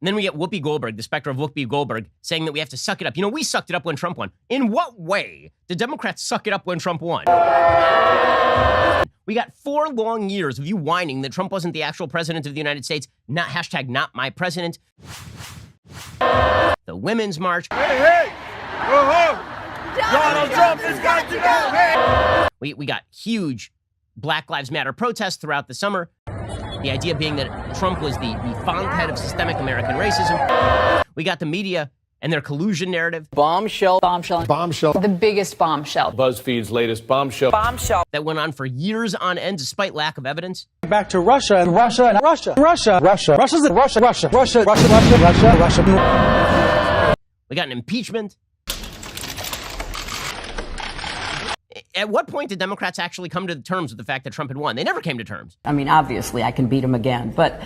And then we get Whoopi Goldberg, the specter of Whoopi Goldberg, saying that we have to suck it up. You know, we sucked it up when Trump won. In what way did Democrats suck it up when Trump won? We got 4 long years of you whining that Trump wasn't the actual president of the United States, not #NotMyPresident. The Women's March. Hey! Donald Trump has got to go! Hey! We got huge Black Lives Matter protests throughout the summer. The idea being that Trump was the fountainhead of systemic American racism. We got the media and their collusion narrative. Bombshell. The biggest bombshell. BuzzFeed's latest bombshell. That went on for years on end despite lack of evidence. Back to Russia. We got an impeachment. At what point did Democrats actually come to terms with the fact that Trump had won? They never came to terms. I mean, obviously, I can beat him again, but,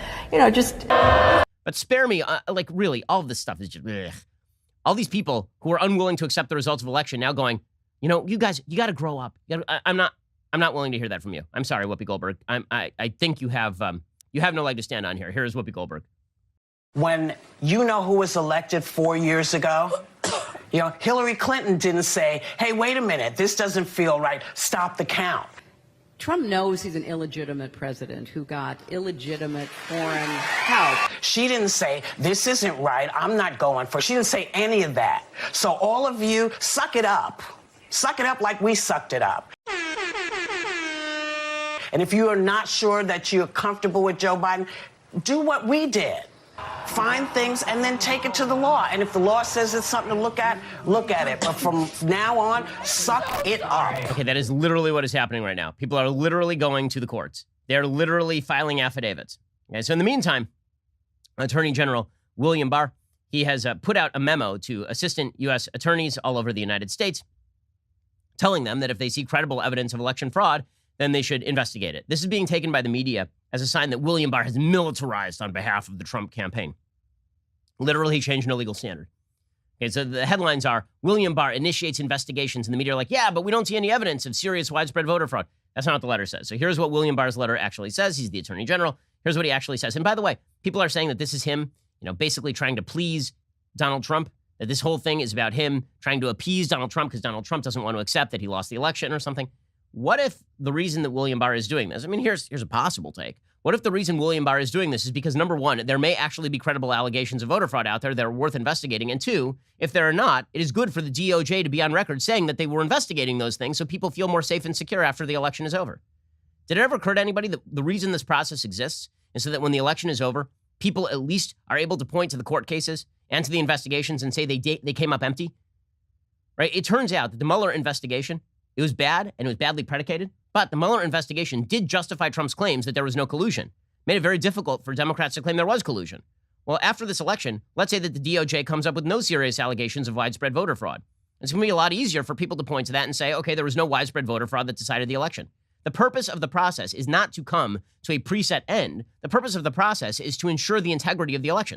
just... But spare me, really, all of this stuff is just... Ugh. All these people who are unwilling to accept the results of election now going, you guys, you got to grow up. I'm not willing to hear that from you. I'm sorry, Whoopi Goldberg. I think you have no leg to stand on here. Here is Whoopi Goldberg. When you know who was elected 4 years ago, Hillary Clinton didn't say, hey, wait a minute, this doesn't feel right, stop the count. Trump knows he's an illegitimate president who got illegitimate foreign help. She didn't say, this isn't right, I'm not going for it. She didn't say any of that. So all of you, suck it up. Suck it up like we sucked it up. And if you are not sure that you're comfortable with Joe Biden, do what we did. Find things and then take it to the law. And if the law says it's something to look at it. But from now on, suck it up. Okay, that is literally what is happening right now. People are literally going to the courts. They're literally filing affidavits. Okay, so in the meantime, Attorney General William Barr, he has put out a memo to assistant U.S. attorneys all over the United States, telling them that if they see credible evidence of election fraud, then they should investigate it. This is being taken by the media as a sign that William Barr has militarized on behalf of the Trump campaign. Literally changed no legal standard. Okay, so the headlines are, William Barr initiates investigations, and the media are like, yeah, but we don't see any evidence of serious widespread voter fraud. That's not what the letter says. So here's what William Barr's letter actually says. He's the Attorney General. Here's what he actually says. And by the way, people are saying that this is him, basically trying to please Donald Trump, that this whole thing is about him trying to appease Donald Trump because Donald Trump doesn't want to accept that he lost the election or something. What if the reason that William Barr is doing this, here's a possible take. What if the reason William Barr is doing this is because, number one, there may actually be credible allegations of voter fraud out there that are worth investigating, and two, if there are not, it is good for the DOJ to be on record saying that they were investigating those things so people feel more safe and secure after the election is over. Did it ever occur to anybody that the reason this process exists is so that when the election is over, people at least are able to point to the court cases and to the investigations and say they came up empty? Right? It turns out that the Mueller investigation, it was bad and it was badly predicated, but the Mueller investigation did justify Trump's claims that there was no collusion. Made it very difficult for Democrats to claim there was collusion. Well, after this election, let's say that the DOJ comes up with no serious allegations of widespread voter fraud. It's going to be a lot easier for people to point to that and say, okay, there was no widespread voter fraud that decided the election. The purpose of the process is not to come to a preset end. The purpose of the process is to ensure the integrity of the election.